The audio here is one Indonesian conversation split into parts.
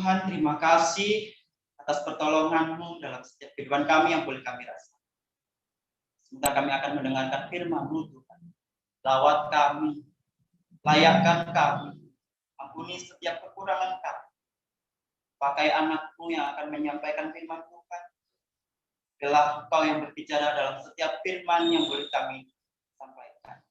Tuhan, terima kasih atas pertolongan-Mu dalam setiap kehidupan kami yang boleh kami rasakan. Sebentar kami akan mendengarkan firman-Mu, Tuhan. Lawat kami, layakkan kami, ampuni setiap kekurangan kami. Pakai anak-Mu yang akan menyampaikan firman Tuhan. Biarlah Engkau yang berbicara dalam setiap firman yang boleh kami sampaikan.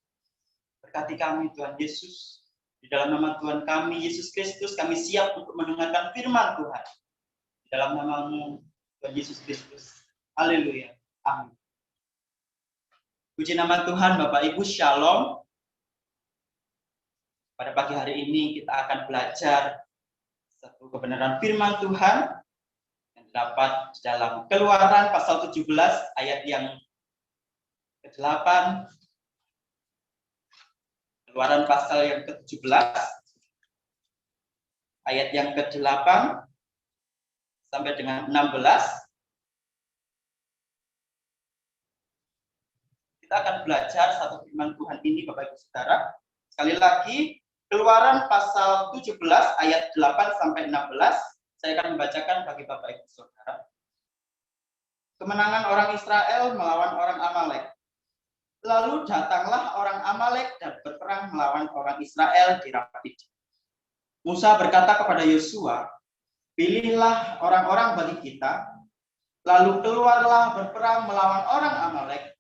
Berkati kami, Tuhan Yesus. Di dalam nama Tuhan kami, Yesus Kristus, kami siap untuk mendengarkan firman Tuhan. Di dalam nama-Mu, Tuhan Yesus Kristus. Haleluya. Amin. Puji nama Tuhan, Bapak Ibu, Shalom. Pada pagi hari ini kita akan belajar satu kebenaran firman Tuhan yang terdapat dalam Keluaran pasal 17 ayat yang ke-8. Keluaran pasal yang ke-17 ayat yang ke-8 sampai dengan 16. Kita akan belajar satu firman Tuhan ini, Bapak Ibu Saudara. Sekali lagi, Keluaran pasal 17 ayat 8 sampai 16. Saya akan membacakan bagi Bapak Ibu Saudara. Kemenangan orang Israel melawan orang Amalek. Lalu datanglah orang Amalek dan berperang melawan orang Israel di Rafidim. Musa berkata kepada Yosua, "Pilihlah orang-orang bagi kita, lalu keluarlah berperang melawan orang Amalek.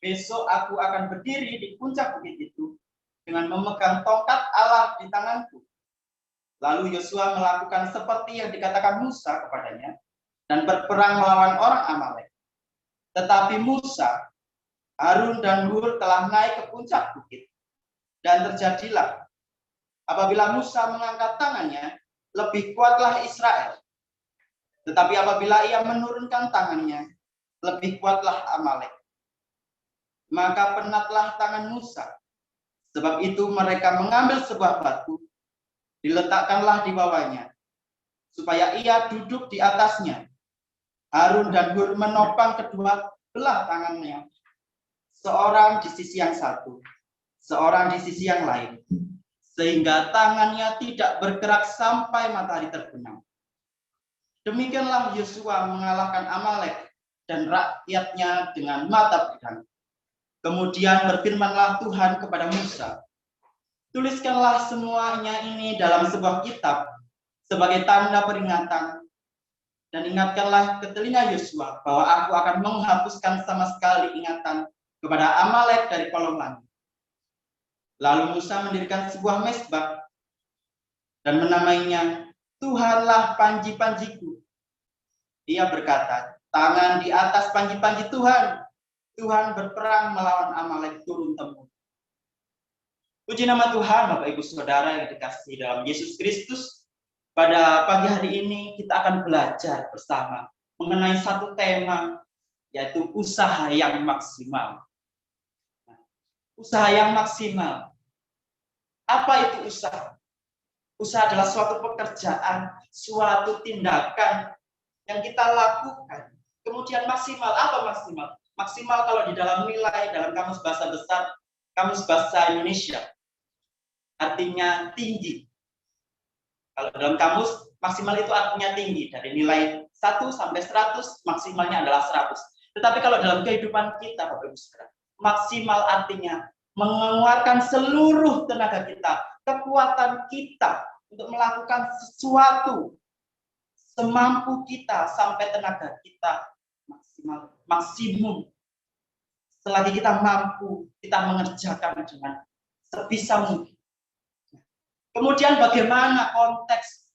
Besok aku akan berdiri di puncak bukit itu dengan memegang tongkat Allah di tanganku." Lalu Yosua melakukan seperti yang dikatakan Musa kepadanya dan berperang melawan orang Amalek. Tetapi Musa, Harun dan Hur telah naik ke puncak bukit. Dan terjadilah, apabila Musa mengangkat tangannya, lebih kuatlah Israel. Tetapi apabila ia menurunkan tangannya, lebih kuatlah Amalek. Maka penatlah tangan Musa. Sebab itu mereka mengambil sebuah batu, diletakkanlah di bawahnya, supaya ia duduk di atasnya. Harun dan Hur menopang kedua belah tangannya, seorang di sisi yang satu, seorang di sisi yang lain, sehingga tangannya tidak bergerak sampai matahari terbenam. Demikianlah Yosua mengalahkan Amalek dan rakyatnya dengan mata pedang. Kemudian berfirmanlah Tuhan kepada Musa, "Tuliskanlah semuanya ini dalam sebuah kitab sebagai tanda peringatan, dan ingatkanlah ke telinga Yosua bahwa aku akan menghapuskan sama sekali ingatan kepada Amalek dari kolong langit." Lalu Musa mendirikan sebuah mezbah dan menamainya Tuhanlah panji-panjiku. Ia berkata, "Tangan di atas panji-panji Tuhan. Tuhan berperang melawan Amalek turun-temurun." Puji nama Tuhan, Bapak Ibu Saudara yang dikasihi dalam Yesus Kristus. Pada pagi hari ini kita akan belajar bersama mengenai satu tema, yaitu usaha yang maksimal. Usaha yang maksimal. Apa itu usaha? Usaha adalah suatu pekerjaan, suatu tindakan yang kita lakukan. Kemudian maksimal, apa maksimal? Maksimal kalau di dalam nilai, dalam kamus bahasa besar, kamus bahasa Indonesia, artinya tinggi. Kalau dalam kamus, maksimal itu artinya tinggi. Dari nilai 1 sampai 100, maksimalnya adalah 100. Tetapi kalau dalam kehidupan kita, Bapak Ibu Saudara, maksimal artinya mengeluarkan seluruh tenaga kita, kekuatan kita untuk melakukan sesuatu semampu kita sampai tenaga kita maksimum. Selagi kita mampu, kita mengerjakan dengan sebisa mungkin. Kemudian bagaimana konteks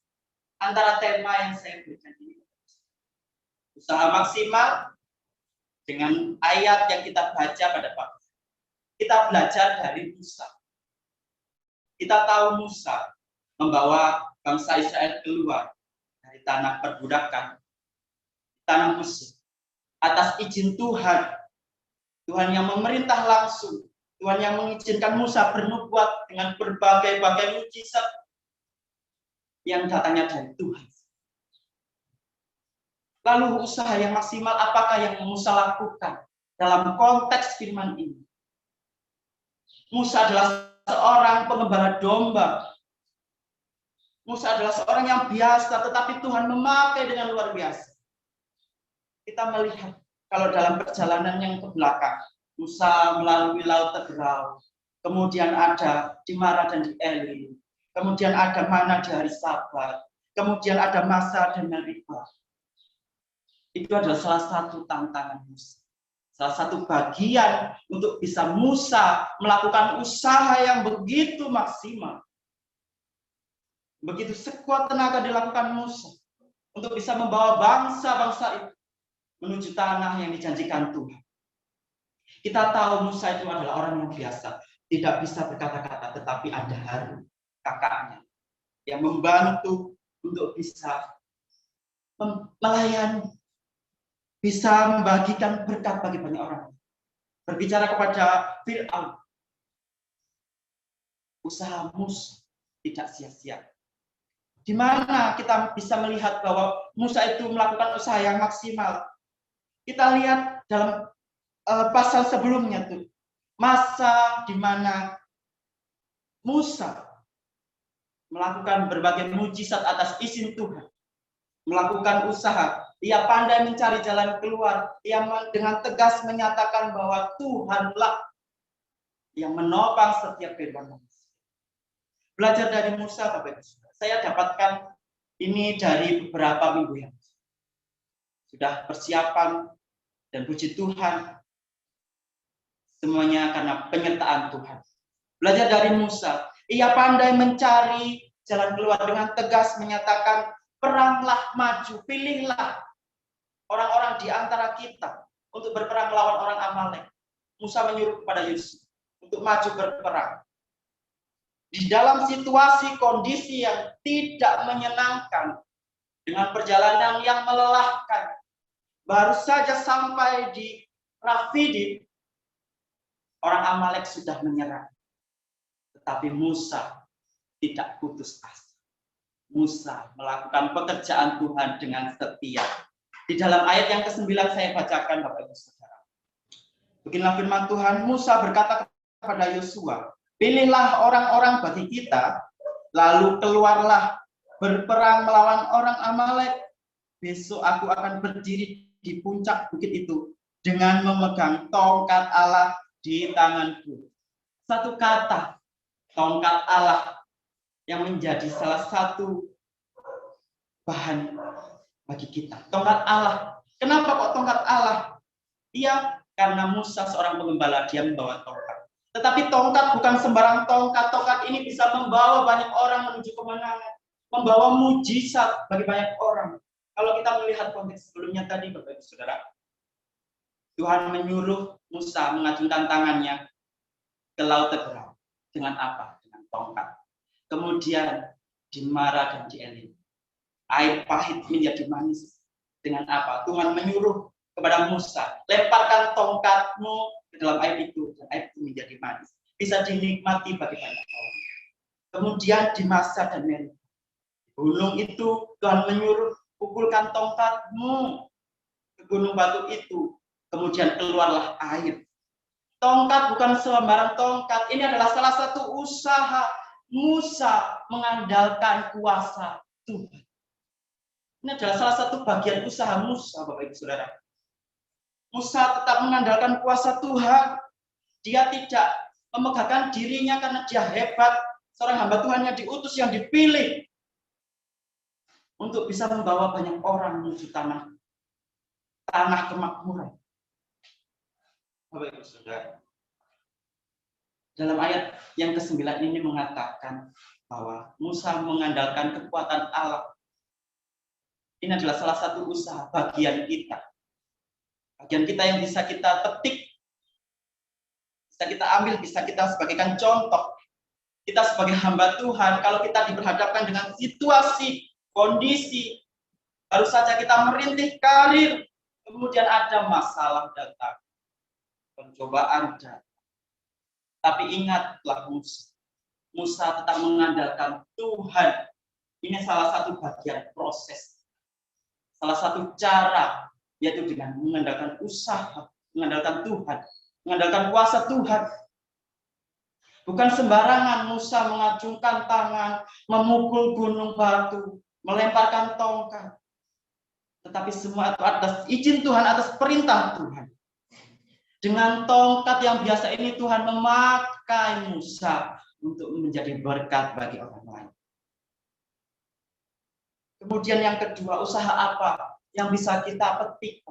antara tema yang saya berikan ini? Usaha maksimal dengan ayat yang kita baca pada pagi. Kita belajar dari Musa. Kita tahu Musa membawa bangsa Israel keluar dari tanah perbudakan, tanah Mesir, atas izin Tuhan. Tuhan yang memerintah langsung, Tuhan yang mengizinkan Musa bernubuat dengan berbagai-bagai mujizat yang datangnya dari Tuhan. Lalu usaha yang maksimal apakah yang Musa lakukan dalam konteks firman ini? Musa adalah seorang pengembala domba. Musa adalah seorang yang biasa, tetapi Tuhan memakai dengan luar biasa. Kita melihat kalau dalam perjalanan yang ke belakang, Musa melalui Laut Teberau, kemudian ada di Mara dan di Elim, kemudian ada mana di hari Sabat, kemudian ada Masa dan Meribah. Itu adalah salah satu tantangan Musa. Salah satu bagian untuk bisa Musa melakukan usaha yang begitu maksimal. Begitu sekuat tenaga dilakukan Musa untuk bisa membawa bangsa-bangsa itu menuju tanah yang dijanjikan Tuhan. Kita tahu Musa itu adalah orang yang biasa, tidak bisa berkata-kata, tetapi ada Harun, kakaknya, yang membantu untuk bisa melayani, bisa membagikan berkat bagi banyak orang. Berbicara kepada Fir'aun, usaha Musa tidak sia-sia. Di mana kita bisa melihat bahwa Musa itu melakukan usaha yang maksimal. Kita lihat dalam pasal sebelumnya tuh, masa di mana Musa melakukan berbagai mujizat atas izin Tuhan, melakukan usaha, ia pandai mencari jalan keluar, ia dengan tegas menyatakan bahwa Tuhanlah yang menopang setiap kehidupan manusia. Belajar dari Musa, Bapak Ibu, saya dapatkan ini dari beberapa minggu yang sudah persiapan, dan puji Tuhan, semuanya karena penyertaan Tuhan. Belajar dari Musa, ia pandai mencari jalan keluar dengan tegas menyatakan, peranglah maju, pilihlah orang-orang di antara kita untuk berperang melawan orang Amalek. Musa menyuruh kepada Yosua untuk maju berperang. Di dalam situasi kondisi yang tidak menyenangkan, dengan perjalanan yang melelahkan, baru saja sampai di Rafidim, orang Amalek sudah menyerang. Tetapi Musa tidak putus asa. Musa melakukan pekerjaan Tuhan dengan setia. Di dalam ayat yang ke-9 saya bacakan, Bapak Ibu Saudara. Beginilah firman Tuhan, Musa berkata kepada Yosua, pilihlah orang-orang bagi kita, lalu keluarlah berperang melawan orang Amalek. Besok aku akan berdiri di puncak bukit itu dengan memegang tongkat Allah di tanganku. Satu kata, tongkat Allah, yang menjadi salah satu bahan bagi kita. Tongkat Allah. Kenapa kok tongkat Allah? Iya, karena Musa seorang pengembala, dia membawa tongkat. Tetapi tongkat bukan sembarang tongkat. Tongkat ini bisa membawa banyak orang menuju kemenangan, membawa mujizat bagi banyak orang. Kalau kita melihat konteks sebelumnya tadi, Bapak Ibu Saudara, Tuhan menyuruh Musa mengacungkan tangannya ke Laut Teberau. Dengan apa? Dengan tongkat. Kemudian di Mara dan di Elim, air pahit menjadi manis. Dengan apa? Tuhan menyuruh kepada Musa, lemparkan tongkatmu ke dalam air itu, dan air itu menjadi manis. Bisa dinikmati bagi banyak orang. Kemudian di Masa dan Meribah, gunung itu Tuhan menyuruh, pukulkan tongkatmu ke gunung batu itu, kemudian keluarlah air. Tongkat bukan sembarang tongkat, ini adalah salah satu usaha Musa mengandalkan kuasa Tuhan. Ini adalah salah satu bagian usaha Musa, Bapak Ibu Saudara. Musa tetap mengandalkan kuasa Tuhan. Dia tidak memegahkan dirinya karena dia hebat, seorang hamba Tuhan yang diutus, yang dipilih untuk bisa membawa banyak orang menuju tanah kemakmuran. Bapak Ibu Saudara, dalam ayat yang ke-9 ini mengatakan bahwa Musa mengandalkan kekuatan Allah. Ini adalah salah satu usaha bagian kita. Bagian kita yang bisa kita petik, bisa kita ambil, bisa kita sebagaikan contoh. Kita sebagai hamba Tuhan, kalau kita diperhadapkan dengan situasi, kondisi, baru saja kita merintih karir, kemudian ada masalah datang, pencobaan datang. Tapi ingatlah Musa tetap mengandalkan Tuhan. Ini salah satu bagian proses. Salah satu cara, yaitu dengan mengandalkan usaha, mengandalkan Tuhan, mengandalkan kuasa Tuhan. Bukan sembarangan Musa mengacungkan tangan, memukul gunung batu, melemparkan tongkat. Tetapi semua itu atas izin Tuhan, atas perintah Tuhan. Dengan tongkat yang biasa ini Tuhan memakai Musa untuk menjadi berkat bagi orang lain. Kemudian yang kedua, usaha apa yang bisa kita petik?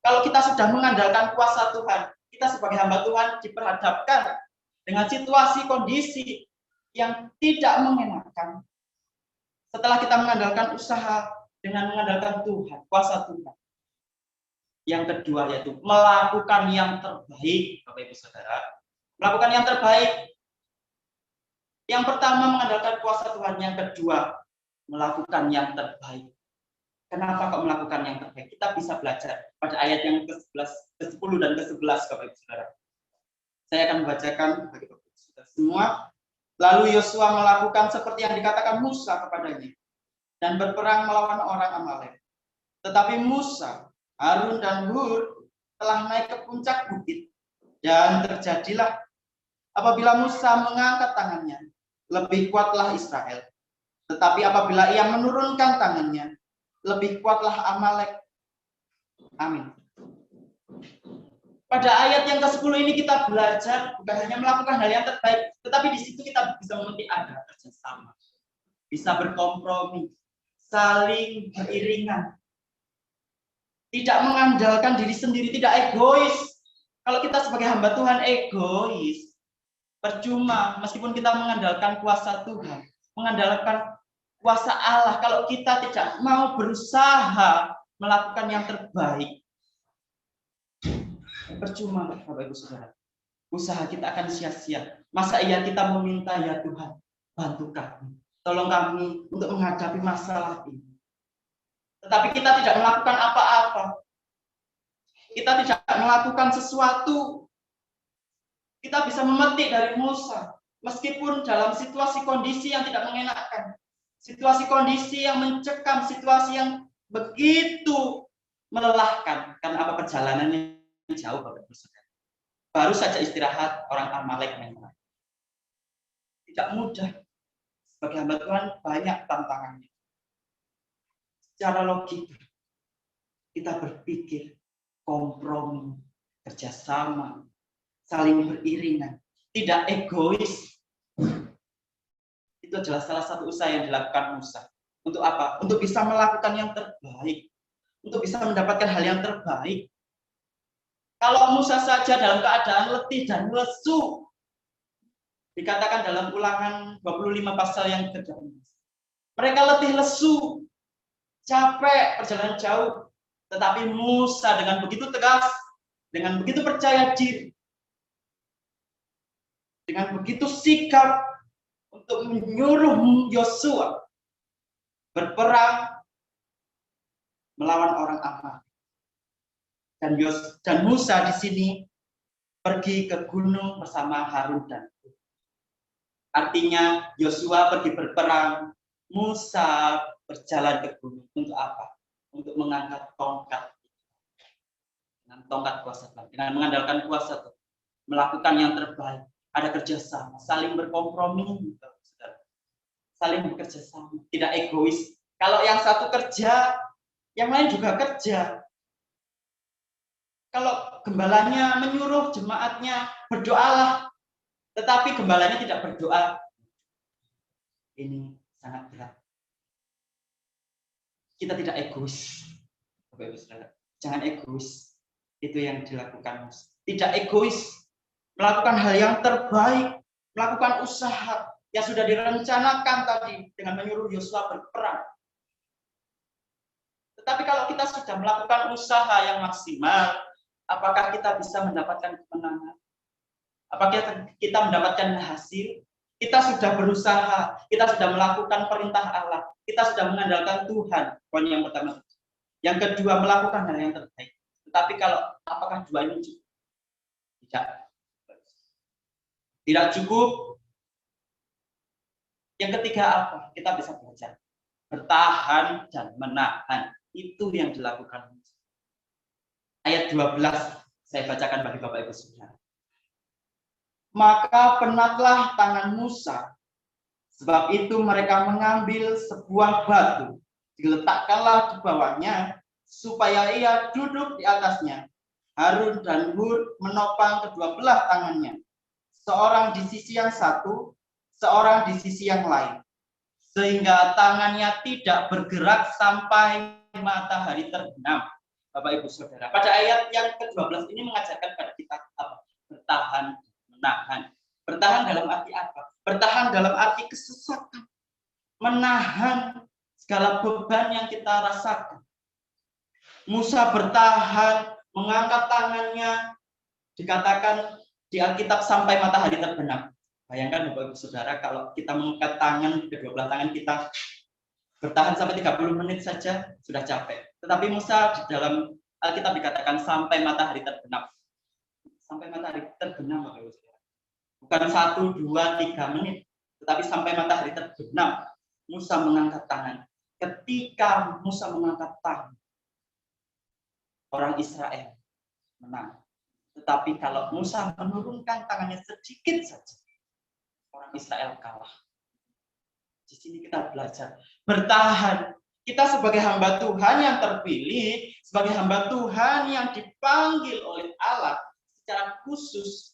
Kalau kita sudah mengandalkan kuasa Tuhan, kita sebagai hamba Tuhan diperhadapkan dengan situasi kondisi yang tidak mengenakan. Setelah kita mengandalkan usaha dengan mengandalkan Tuhan, kuasa Tuhan. Yang kedua yaitu melakukan yang terbaik, Bapak Ibu Saudara. Melakukan yang terbaik. Yang pertama mengandalkan kuasa Tuhan, yang kedua melakukan yang terbaik. Kenapa kok melakukan yang terbaik? Kita bisa belajar pada ayat yang ke-11, ke-10 dan ke-11, Bapak Ibu Saudara. Saya akan membacakan bagi Bapak Ibu Saudara semua. Lalu Yosua melakukan seperti yang dikatakan Musa kepadanya dan berperang melawan orang Amalek. Tetapi Musa, Harun dan Hur telah naik ke puncak bukit, dan terjadilah apabila Musa mengangkat tangannya, lebih kuatlah Israel. Tetapi apabila ia menurunkan tangannya, lebih kuatlah Amalek. Amin. Pada ayat yang ke-10 ini kita belajar bukan hanya melakukan hal yang terbaik, tetapi di situ kita bisa memetik ada kerjasama, bisa berkompromi, saling beriringan, tidak mengandalkan diri sendiri, tidak egois. Kalau kita sebagai hamba Tuhan egois, percuma meskipun kita mengandalkan kuasa Tuhan, mengandalkan kuasa Allah, kalau kita tidak mau berusaha melakukan yang terbaik, percuma, Bapak Ibu Saudara. Usaha kita akan sia-sia. Masa iya kita meminta, ya Tuhan, bantu kami, tolong kami untuk menghadapi masalah ini. Tetapi kita tidak melakukan apa-apa. Kita tidak melakukan sesuatu. Kita bisa memetik dari Musa, meskipun dalam situasi kondisi yang tidak mengenakan, situasi kondisi yang mencekam, situasi yang begitu melelahkan. Karena apa? Perjalanannya jauh, Bapak Ibu Saudara. Baru saja istirahat orang Amalek memang. Tidak mudah. Sebagai hamba Tuhan banyak tantangannya. Secara logika kita berpikir kompromi, kerjasama, saling beriringan, tidak egois. Itu adalah salah satu usaha yang dilakukan Musa. Untuk apa? Untuk bisa melakukan yang terbaik, untuk bisa mendapatkan hal yang terbaik. Kalau Musa saja dalam keadaan letih dan lesu, dikatakan dalam Ulangan 25 pasal yang ke-6. Mereka letih lesu, capek, perjalanan jauh. Tetapi Musa dengan begitu tegas, dengan begitu percaya diri, dengan begitu sikap untuk menyuruh Yosua berperang melawan orang Amalek. Dan Musa di sini pergi ke gunung bersama Harun dan Hur. Artinya Yosua pergi berperang, Musa berjalan ke gunung. Untuk apa? Untuk mengangkat tongkat. Dengan tongkat kuasa Tuhan, dengan mengandalkan kuasa Tuhan, melakukan yang terbaik. Ada kerjasama, saling berkompromi, saling bekerja sama, tidak egois. Kalau yang satu kerja, yang lain juga kerja. Kalau gembalanya menyuruh jemaatnya berdoalah, tetapi gembalanya tidak berdoa, ini sangat berat. Kita tidak egois, Bapak Ibu Saudara. Jangan egois. Itu yang dilakukan. Tidak egois, melakukan hal yang terbaik, melakukan usaha yang sudah direncanakan tadi dengan menyuruh Yosua berperang. Tetapi kalau kita sudah melakukan usaha yang maksimal, apakah kita bisa mendapatkan kemenangan? Apakah kita mendapatkan hasil? Kita sudah berusaha, kita sudah melakukan perintah Allah, kita sudah mengandalkan Tuhan. Poin yang pertama. Yang kedua, melakukan hal yang terbaik. Tetapi kalau apakah dua ini cukup? Tidak cukup. Yang ketiga apa? Kita bisa belajar bertahan dan menahan. Itu yang dilakukan. Ayat 12 saya bacakan bagi Bapak Ibu Saudara. Maka penatlah tangan Musa. Sebab itu mereka mengambil sebuah batu, diletakkanlah di bawahnya, supaya ia duduk di atasnya. Harun dan Hur menopang kedua belah tangannya, seorang di sisi yang satu, seorang di sisi yang lain, sehingga tangannya tidak bergerak sampai matahari terbenam. Bapak Ibu Saudara, pada ayat yang ke-12 ini mengajarkan pada kita apa? Bertahan, menahan. Bertahan dalam arti apa? Bertahan dalam arti kesesakan. Menahan segala beban yang kita rasakan. Musa bertahan, mengangkat tangannya, dikatakan di Alkitab sampai matahari terbenam. Bayangkan Bapak Ibu Saudara, kalau kita mengangkat tangan, kedua belah tangan kita bertahan sampai 30 menit saja sudah capek. Tetapi Musa di dalam Alkitab dikatakan sampai matahari terbenam. Sampai matahari terbenam, Bapak Ibu Saudara. Bukan 1, 2, 3 menit, tetapi sampai matahari terbenam, Musa mengangkat tangan. Ketika Musa mengangkat tangan, orang Israel menang. Tetapi kalau Musa menurunkan tangannya sedikit saja, orang Israel kalah. Di sini kita belajar bertahan. Kita sebagai hamba Tuhan yang terpilih, sebagai hamba Tuhan yang dipanggil oleh Allah secara khusus,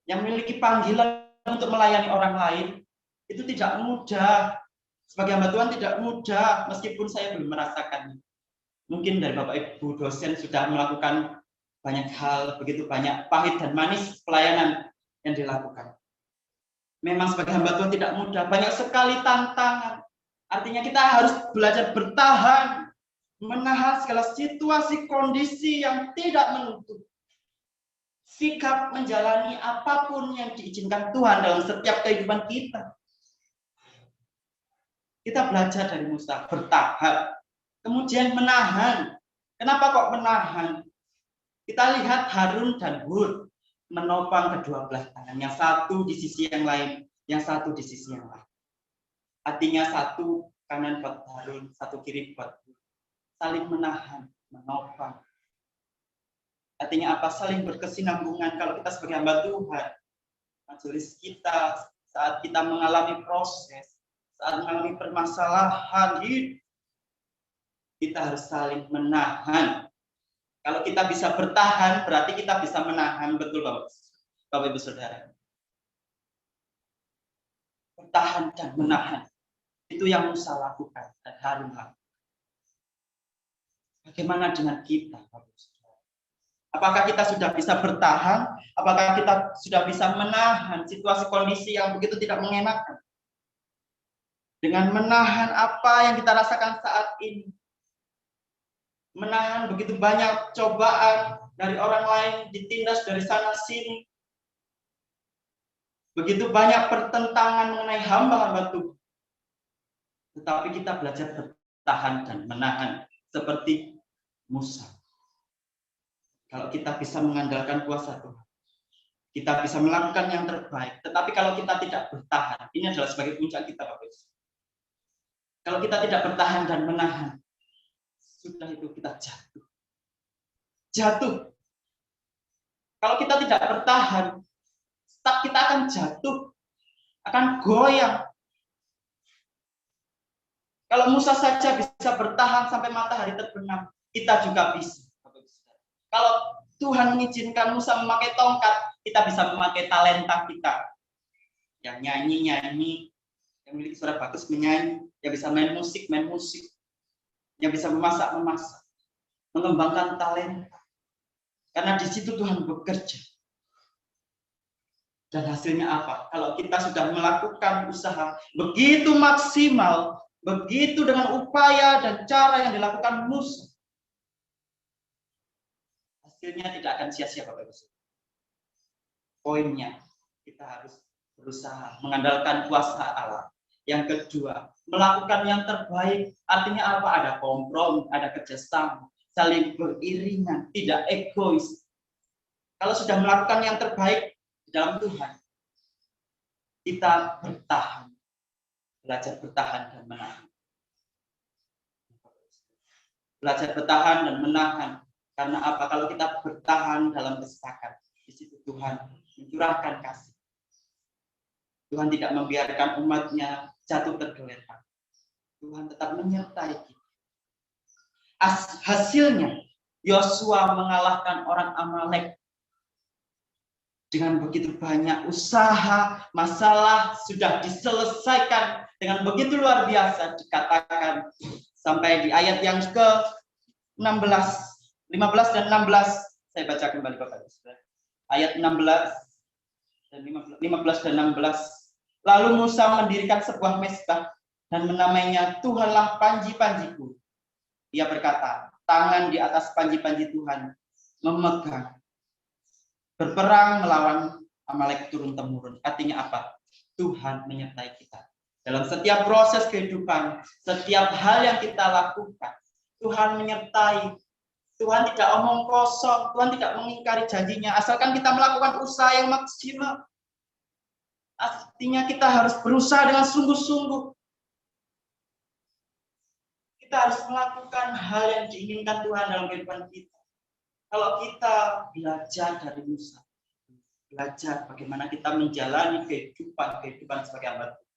yang memiliki panggilan untuk melayani orang lain, itu tidak mudah. Sebagai hamba Tuhan tidak mudah, meskipun saya belum merasakannya. Mungkin dari Bapak Ibu dosen sudah melakukan banyak hal, begitu banyak pahit dan manis pelayanan yang dilakukan. Memang sebagai hamba Tuhan tidak mudah, banyak sekali tantangan. Artinya kita harus belajar bertahan, menahan segala situasi kondisi yang tidak menuntut. Sikap menjalani apapun yang diizinkan Tuhan dalam setiap kehidupan kita. Kita belajar dari Musa, bertahan, kemudian menahan. Kenapa kok menahan? Kita lihat Harun dan Hur menopang kedua belah tangan, yang satu di sisi yang lain, yang satu di sisi yang lain. Artinya satu kanan buat Harun, satu kiri buat Hur. Saling menahan, menopang. Artinya apa? Saling berkesinambungan. Kalau kita sebagai hamba Tuhan, majelis kita, saat kita mengalami proses, saat mengalami permasalahan, kita harus saling menahan. Kalau kita bisa bertahan, berarti kita bisa menahan. Betul, Bapak Ibu Saudara. Bertahan dan menahan. Itu yang Musa lakukan dan Harun lakukan. Bagaimana dengan kita, Bapak Ibu Saudara? Apakah kita sudah bisa bertahan? Apakah kita sudah bisa menahan situasi kondisi yang begitu tidak mengenakan? Dengan menahan apa yang kita rasakan saat ini. Menahan begitu banyak cobaan dari orang lain, ditindas dari sana sini. Begitu banyak pertentangan mengenai hamba-hamba Tuhan. Tetapi kita belajar bertahan dan menahan seperti Musa. Kalau kita bisa mengandalkan kuasa Tuhan, kita bisa melakukan yang terbaik. Tetapi kalau kita tidak bertahan, ini adalah sebagai puncak kita, Bapak Ibu. Kalau kita tidak bertahan dan menahan, sudah itu kita jatuh. Jatuh. Kalau kita tidak bertahan, kita akan jatuh, akan goyang. Kalau Musa saja bisa bertahan sampai matahari terbenam, kita juga bisa. Kalau Tuhan mengizinkan Musa memakai tongkat, kita bisa memakai talenta kita. Yang nyanyi, yang memiliki suara bagus menyanyi, yang bisa main musik, yang bisa memasak, mengembangkan talenta. Karena di situ Tuhan bekerja. Dan hasilnya apa? Kalau kita sudah melakukan usaha begitu maksimal, begitu dengan upaya dan cara yang dilakukan Musa, hasilnya tidak akan sia-sia, Bapak Ibu. Poinnya, kita harus berusaha mengandalkan kuasa Allah. Yang kedua, melakukan yang terbaik. Artinya apa? Ada kompromi, ada kerjasama, saling beriringan, tidak egois. Kalau sudah melakukan yang terbaik di dalam Tuhan, kita bertahan, belajar bertahan dan menahan. Belajar bertahan dan menahan. Karena apa? Kalau kita bertahan dalam kesepakatan, di situ Tuhan mencurahkan kasih. Tuhan tidak membiarkan umatnya jatuh tergeletak. Tuhan tetap menyertai kita. Hasilnya, Yosua mengalahkan orang Amalek. Dengan begitu banyak usaha, masalah sudah diselesaikan dengan begitu luar biasa, dikatakan sampai di ayat yang ke-16, 15 dan 16. Saya baca kembali Bapak Ibu Saudara. Ayat 16 dan 15 dan 16. Lalu Musa mendirikan sebuah mezbah dan menamainya Tuhanlah panji-panjiku. Ia berkata, tangan di atas panji-panji Tuhan memegang. Berperang melawan Amalek turun-temurun. Artinya apa? Tuhan menyertai kita. Dalam setiap proses kehidupan, setiap hal yang kita lakukan, Tuhan menyertai. Tuhan tidak omong kosong, Tuhan tidak mengingkari janjinya. Asalkan kita melakukan usaha yang maksimal. Artinya kita harus berusaha dengan sungguh-sungguh. Kita harus melakukan hal yang diinginkan Tuhan dalam kehidupan kita. Kalau kita belajar dari Musa, belajar bagaimana kita menjalani kehidupan sebagai hamba Tuhan,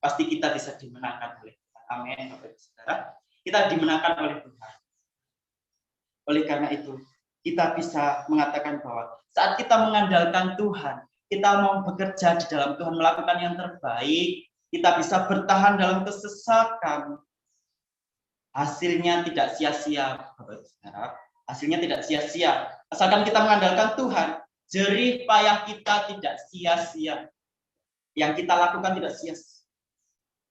pasti kita bisa dimenangkan oleh Tuhan. Amin, Bapak Ibu Saudara. Kita dimenangkan oleh Tuhan. Oleh karena itu, kita bisa mengatakan bahwa saat kita mengandalkan Tuhan, kita mau bekerja di dalam Tuhan, melakukan yang terbaik, kita bisa bertahan dalam kesesakan. Hasilnya tidak sia-sia, Bapak Ibu Saudara. Hasilnya tidak sia-sia. Asalkan kita mengandalkan Tuhan, jerih payah kita tidak sia-sia. Yang kita lakukan tidak sia-sia.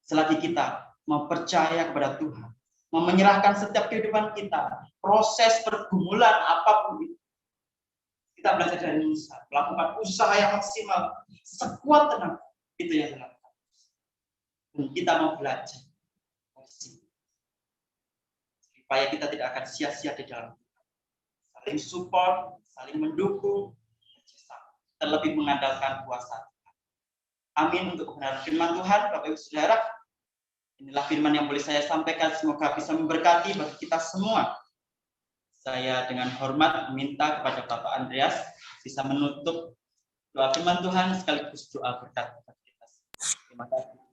Selagi kita mau percaya kepada Tuhan, mau menyerahkan setiap kehidupan kita, proses pergumulan apapun itu. Kita belajar dari Musa, melakukan usaha yang maksimal, sekuat tenaga. Itu yang dilakukan. Dan kita mau belajar. Supaya kita tidak akan sia-sia di dalam Tuhan. Saling support, saling mendukung, terlebih mengandalkan kuasa Tuhan. Amin untuk kebenaran firman Tuhan, Bapak Ibu Saudara. Inilah firman yang boleh saya sampaikan, semoga bisa memberkati bagi kita semua. Saya dengan hormat meminta kepada Bapak Andreas bisa menutup doa firman Tuhan sekaligus doa berkat bagi kita. Terima kasih.